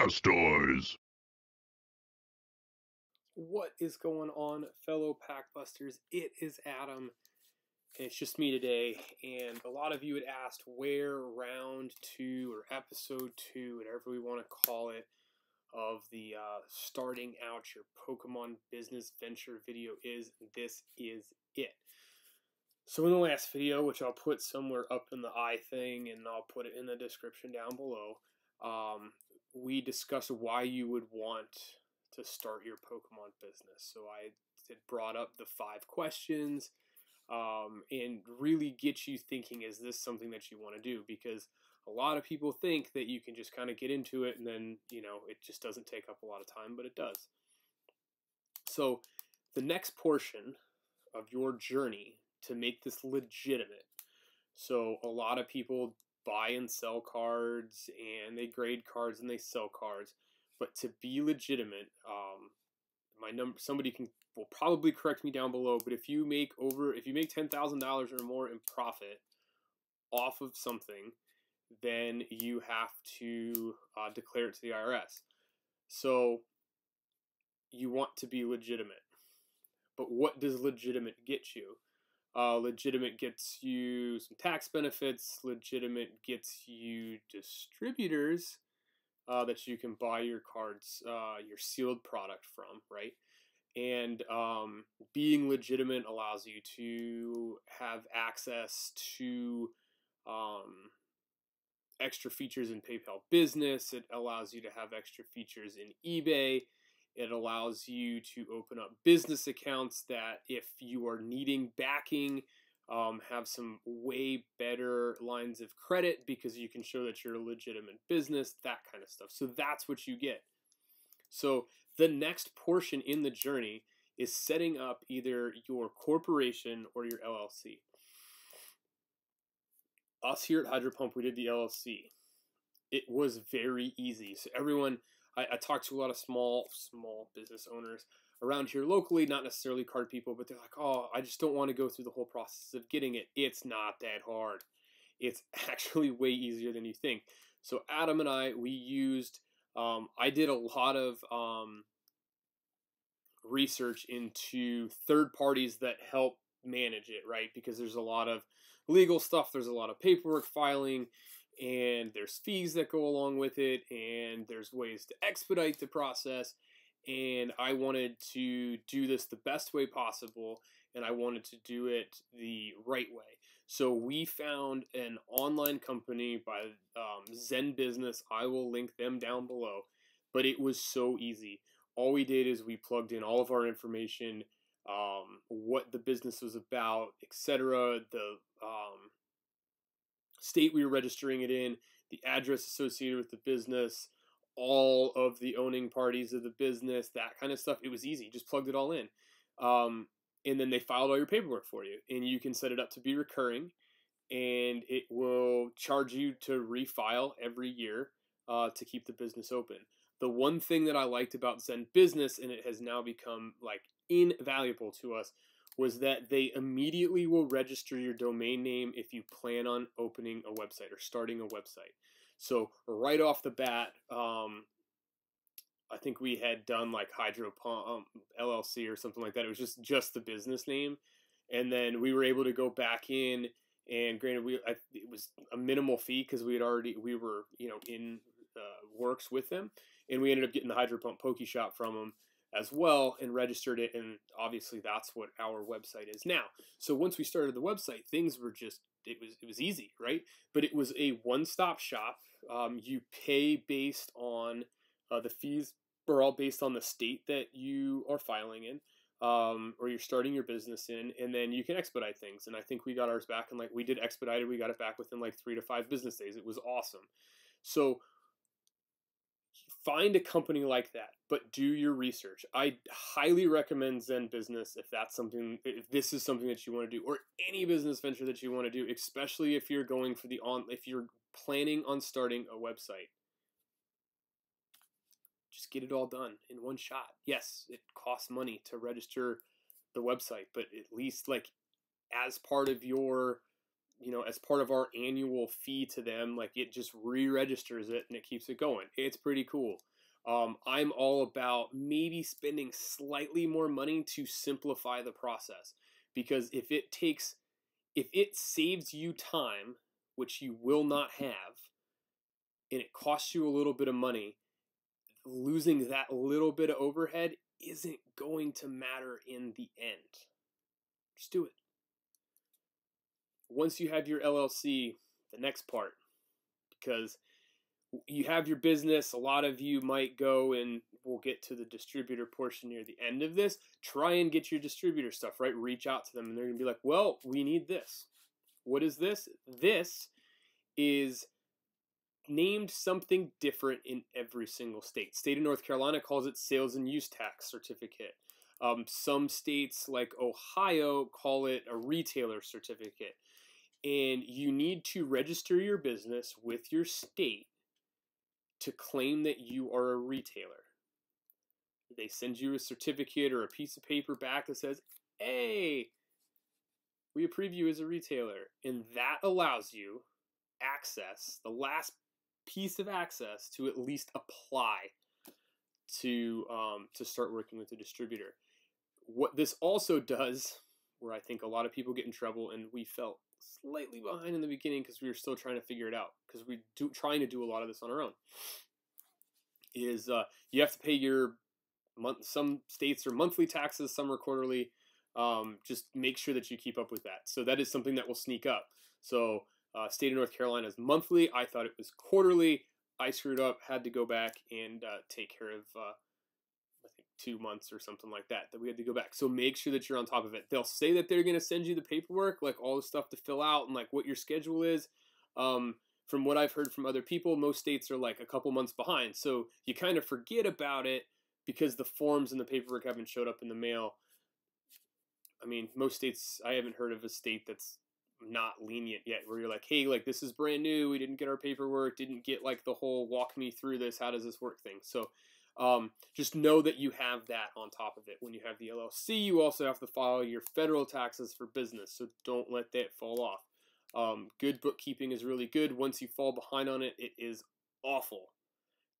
House Toys. What is going on, fellow Packbusters? It is Adam, and it's just me today. And a lot of you had asked where round 2 or episode 2, whatever we want to call it, of the starting out your Pokemon business venture video is. This is it. So in the last video, which I'll put somewhere up in the eye thing, and I'll put it in the description down below, we discussed why you would want to start your Pokemon business. So I had brought up the 5 questions and really get you thinking, is this something that you want to do? Because a lot of people think that you can just kind of get into it and then, it just doesn't take up a lot of time, but it does. So the next portion of your journey to make this legitimate. So a lot of people buy and sell cards, and they grade cards and they sell cards. But to be legitimate, somebody will probably correct me down below. But if you make $10,000 or more in profit off of something, then you have to declare it to the IRS. So you want to be legitimate. But what does legitimate get you? Legitimate gets you some tax benefits. Legitimate gets you distributors that you can buy your cards, your sealed product from, right? And being legitimate allows you to have access to extra features in PayPal Business. It allows you to have extra features in eBay. It allows you to open up business accounts that, if you are needing backing, have some way better lines of credit because you can show that you're a legitimate business, that kind of stuff. So that's what you get. So the next portion in the journey is setting up either your corporation or your LLC. Us here at Hydro Pump, we did the LLC. It was very easy. So everyone, I talked to a lot of small business owners around here locally, not necessarily card people, but they're like, oh, I just don't want to go through the whole process of getting it. It's not that hard. It's actually way easier than you think. So Adam and we used, I did a lot of research into third parties that help manage it, right? Because there's a lot of legal stuff, there's a lot of paperwork filing, and there's fees that go along with it, and there's ways to expedite the process. And I wanted to do this the best way possible, and I wanted to do it the right way. So we found an online company by Zen Business. I will link them down below, but it was so easy. All we did is we plugged in all of our information, what the business was about, etc., the state we were registering it in, the address associated with the business, all of the owning parties of the business, that kind of stuff. It was easy. Just plugged it all in. And then they filed all your paperwork for you. And you can set it up to be recurring. And it will charge you to refile every year to keep the business open. The one thing that I liked about Zen Business, and it has now become like invaluable to us, was that they immediately will register your domain name if you plan on opening a website or starting a website. So right off the bat, I think we had done like Hydro Pump LLC or something like that. It was just the business name, and then we were able to go back in. And granted, it was a minimal fee because we were in works with them, and we ended up getting the Hydro Pump Poke Shop from them as well and registered it, and obviously that's what our website is now. So once we started the website, things were just, it was easy, right? But it was a one-stop shop. You pay based on the fees are all based on the state that you are filing in, or you're starting your business in, and then you can expedite things. And I think we got ours back, and we did expedited, we got it back within 3 to 5 business days. It was awesome. So find a company like that, but do your research. I highly recommend Zen Business if this is something that you want to do, or any business venture that you want to do, especially if you're going for if you're planning on starting a website. Just get it all done in one shot. Yes, it costs money to register the website, but at least as part of your as part of our annual fee to them, it just re-registers it and it keeps it going. It's pretty cool. I'm all about maybe spending slightly more money to simplify the process, because if it saves you time, which you will not have, and it costs you a little bit of money, losing that little bit of overhead isn't going to matter in the end. Just do it. Once you have your LLC, the next part, because you have your business, a lot of you might go, and we'll get to the distributor portion near the end of this, try and get your distributor stuff, right? Reach out to them, and they're going to be like, well, we need this. What is this? This is named something different in every single state. State of North Carolina calls it sales and use tax certificate. Some states like Ohio call it a retailer certificate. And you need to register your business with your state to claim that you are a retailer. They send you a certificate or a piece of paper back that says, hey, we approve you as a retailer. And that allows you access, the last piece of access, to at least apply to start working with a distributor. What this also does, where I think a lot of people get in trouble, and we felt slightly behind in the beginning because we were still trying to figure it out, because trying to do a lot of this on our own, is you have to pay your some states are monthly taxes, some are quarterly. Just make sure that you keep up with that. So that is something that will sneak up. So state of North Carolina is monthly. I thought it was quarterly. I screwed up, had to go back and take care of, I think 2 months or something like that we had to go back. So make sure that you're on top of it. They'll say that they're going to send you the paperwork, like all the stuff to fill out and like what your schedule is. From what I've heard from other people, most states are like a couple months behind. So you kind of forget about it because the forms and the paperwork haven't showed up in the mail. I mean, most states, I haven't heard of a state that's not lenient yet, where you're like, hey, like this is brand new, we didn't get our paperwork, didn't get like the whole walk me through this, how does this work thing. So just know that you have that on top of it. When you have the LLC, you also have to file your federal taxes for business, so don't let that fall off. Good bookkeeping is really good. Once you fall behind on it, it is awful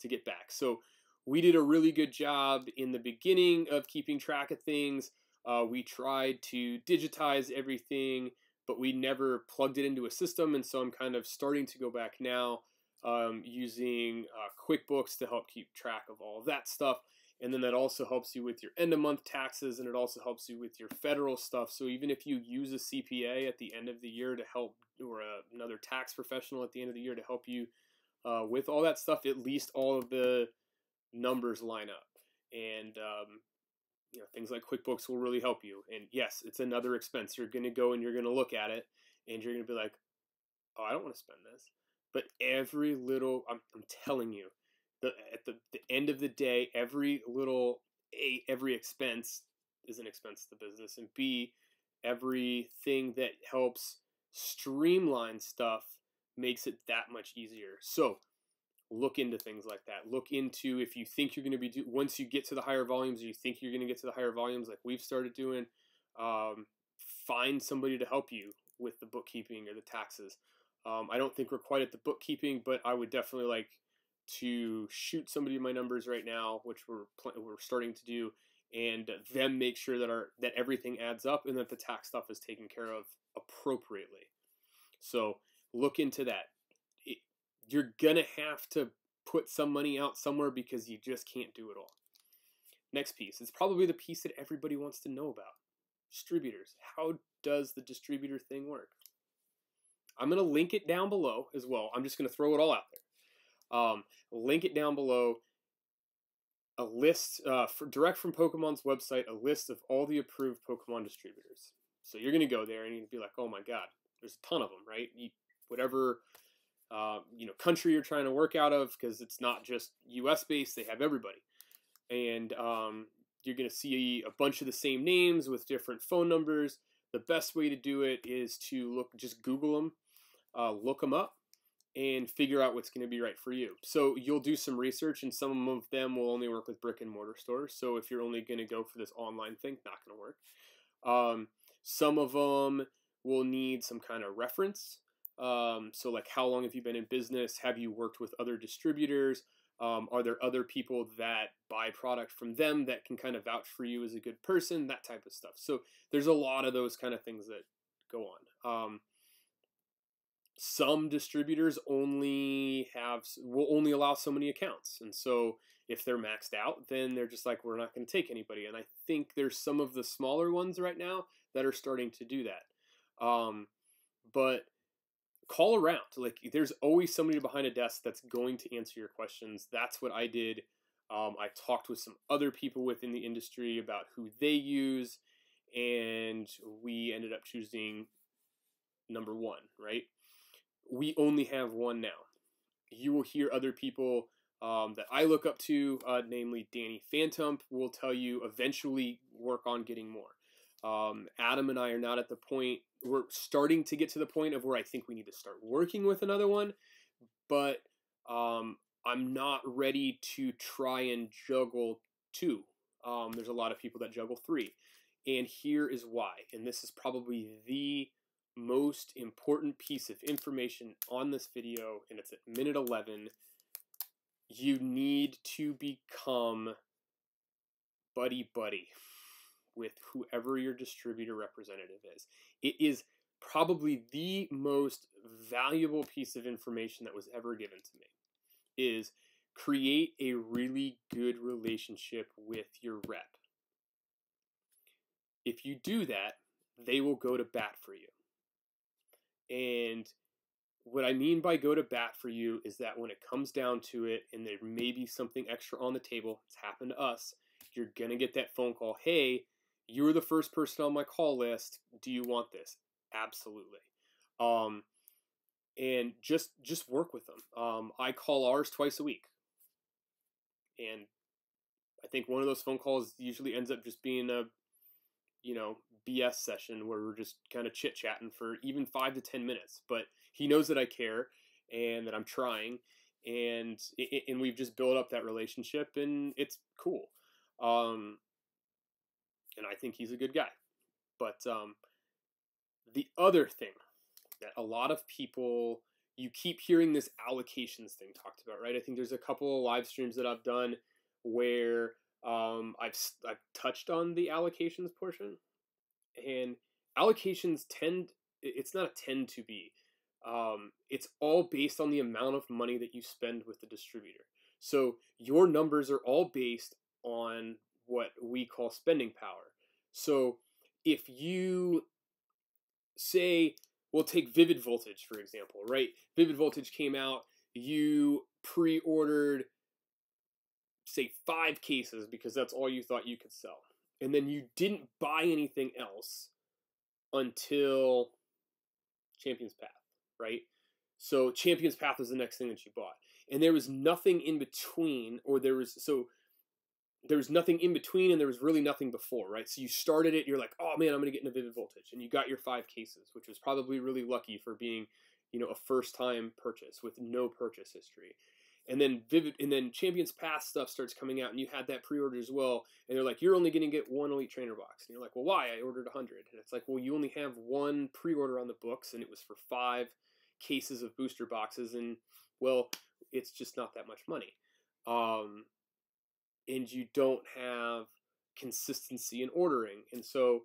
to get back. So we did a really good job in the beginning of keeping track of things. We tried to digitize everything, but we never plugged it into a system, and so I'm kind of starting to go back now using QuickBooks to help keep track of all of that stuff. And then that also helps you with your end-of-month taxes, and it also helps you with your federal stuff. So even if you use a CPA at the end of the year to help, or another tax professional at the end of the year to help you with all that stuff, at least all of the numbers line up. And things like QuickBooks will really help you. And yes, it's another expense. You're going to go and you're going to look at it, and you're going to be like, oh, I don't want to spend this. But every little, I'm telling you, at the end of the day, every expense is an expense to the business. And B, everything that helps streamline stuff makes it that much easier. So look into things like that. Look into, if you think you're going to be once you get to the higher volumes, or you think you're going to get to the higher volumes like we've started doing, find somebody to help you with the bookkeeping or the taxes. I don't think we're quite at the bookkeeping, but I would definitely like to shoot somebody my numbers right now, which we're starting to do, and them make sure that everything adds up and that the tax stuff is taken care of appropriately. So look into that. You're going to have to put some money out somewhere because you just can't do it all. Next piece. It's probably the piece that everybody wants to know about. Distributors. How does the distributor thing work? I'm going to link it down below as well. I'm just going to throw it all out there. Link it down below. A list, direct from Pokemon's website, a list of all the approved Pokemon distributors. So you're going to go there and you'll be like, oh my God, there's a ton of them, right? Whatever country you're trying to work out of, because it's not just US based, they have everybody. And you're going to see a bunch of the same names with different phone numbers. The best way to do it is to just Google them, look them up, and figure out what's going to be right for you. So you'll do some research, and some of them will only work with brick and mortar stores. So if you're only going to go for this online thing, not going to work. Some of them will need some kind of reference. So like, how long have you been in business? Have you worked with other distributors? Are there other people that buy product from them that can kind of vouch for you as a good person? That type of stuff. So there's a lot of those kind of things that go on. Some distributors will only allow so many accounts, and so if they're maxed out, then they're just like, we're not going to take anybody. And I think there's some of the smaller ones right now that are starting to do that. But call around. Like, there's always somebody behind a desk that's going to answer your questions. That's what I did. I talked with some other people within the industry about who they use, and we ended up choosing number one, right? We only have one now. You will hear other people that I look up to, namely Danny Phantom, will tell you eventually work on getting more. Adam and I are not at the point, we're starting to get to the point of where I think we need to start working with another one, but I'm not ready to try and juggle two. There's a lot of people that juggle three. And here is why. And this is probably the most important piece of information on this video, and it's at minute 11. You need to become buddy-buddy with whoever your distributor representative is. It is probably the most valuable piece of information that was ever given to me, is create a really good relationship with your rep. If you do that, they will go to bat for you. And what I mean by go to bat for you is that when it comes down to it and there may be something extra on the table, it's happened to us, you're going to get that phone call, hey, you were the first person on my call list, do you want this? Absolutely. And just work with them. I call ours twice a week. And I think one of those phone calls usually ends up just being a, BS session where we're just kind of chit-chatting for even 5 to 10 minutes. But he knows that I care and that I'm trying, and we've just built up that relationship, and it's cool. And I think he's a good guy. But the other thing that a lot of people, you keep hearing this allocations thing talked about, right? I think there's a couple of live streams that I've done where I've touched on the allocations portion. And allocations it's not a tend to be. It's all based on the amount of money that you spend with the distributor. So your numbers are all based on what we call spending power. So if you say, we'll take Vivid Voltage, for example, right? Vivid Voltage came out, you pre-ordered, say, 5 cases because that's all you thought you could sell. And then you didn't buy anything else until Champion's Path, right? So Champion's Path was the next thing that you bought. And there was nothing in between, there was nothing in between and there was really nothing before, right? So you started it, you're like, oh man, I'm going to get into Vivid Voltage. And you got your 5 cases, which was probably really lucky for being, a first-time purchase with no purchase history. And then Champion's Path stuff starts coming out, and you had that pre-order as well. And they're like, you're only going to get 1 Elite Trainer box. And you're like, well, why? I ordered 100. And it's like, well, you only have 1 pre-order on the books, and it was for 5 cases of booster boxes. And, well, it's just not that much money. And you don't have consistency in ordering. And so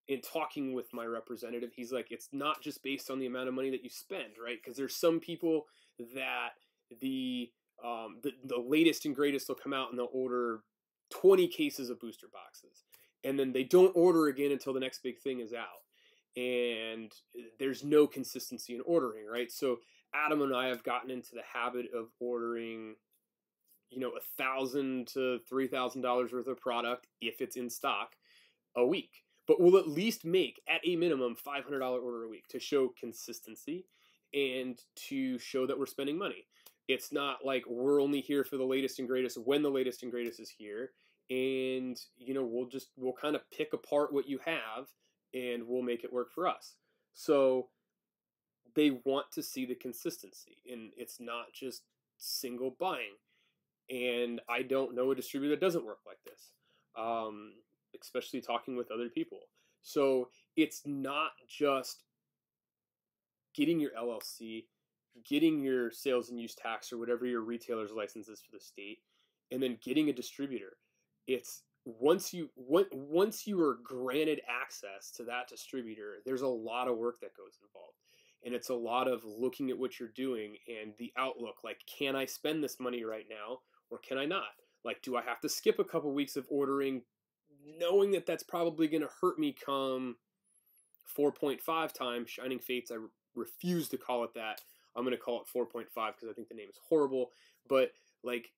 in talking with my representative, he's like, it's not just based on the amount of money that you spend, right? Because there's some people that the latest and greatest will come out and they'll order 20 cases of booster boxes, and then they don't order again until the next big thing is out, and there's no consistency in ordering, right? So Adam and I have gotten into the habit of ordering, $1,000 to $3,000 worth of product if it's in stock a week. But we'll at least make, at a minimum, $500 order a week to show consistency and to show that we're spending money. It's not like we're only here for the latest and greatest when the latest and greatest is here. And, we'll kind of pick apart what you have and we'll make it work for us. So they want to see the consistency, and it's not just single buying. And I don't know a distributor that doesn't work like this. Especially talking with other people. So it's not just getting your LLC, getting your sales and use tax or whatever your retailer's license is for the state, and then getting a distributor. It's once you are granted access to that distributor, there's a lot of work that goes involved. And it's a lot of looking at what you're doing and the outlook. Like, can I spend this money right now or can I not? Like, do I have to skip a couple weeks of ordering, knowing that that's probably going to hurt me come 4.5 times Shining Fates? I refuse to call it that. I'm going to call it 4.5 because I think the name is horrible. But like,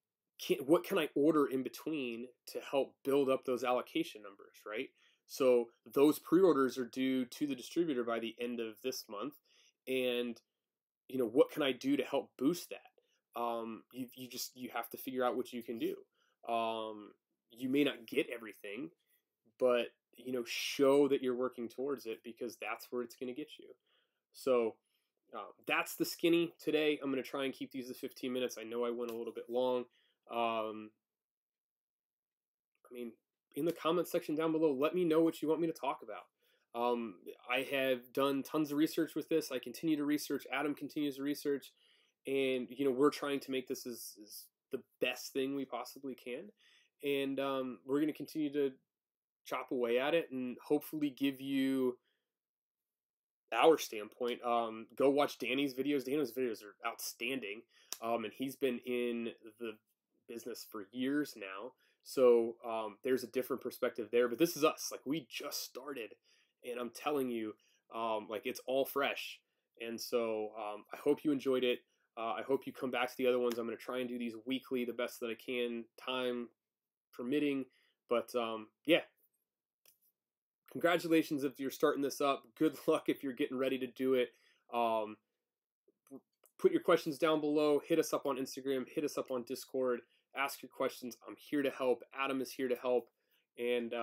what can I order in between to help build up those allocation numbers, right? So those pre-orders are due to the distributor by the end of this month. And, you know, what can I do to help boost that? You have to figure out what you can do. You may not get everything, but, you know, show that you're working towards it, because that's where it's going to get you. So that's the skinny today. I'm going to try and keep these to 15 minutes. I know I went a little bit long. I mean, in the comment section down below, let me know what you want me to talk about. I have done tons of research with this. I continue to research. Adam continues to research. And, you know, we're trying to make this as the best thing we possibly can. And we're going to continue to chop away at it and hopefully give you our standpoint. Go watch Danny's videos. Danny's videos are outstanding. And he's been in the business for years now. So there's a different perspective there. But this is us. Like, we just started. And I'm telling you, like, it's all fresh. And so I hope you enjoyed it. I hope you come back to the other ones. I'm going to try and do these weekly the best that I can, time permitting. But yeah, congratulations if you're starting this up. Good luck if you're getting ready to do it. Put your questions down below. Hit us up on Instagram. Hit us up on Discord. Ask your questions. I'm here to help. Adam is here to help. And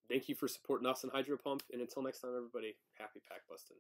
thank you for supporting us in Hydro Pump. And until next time, everybody, happy pack busting.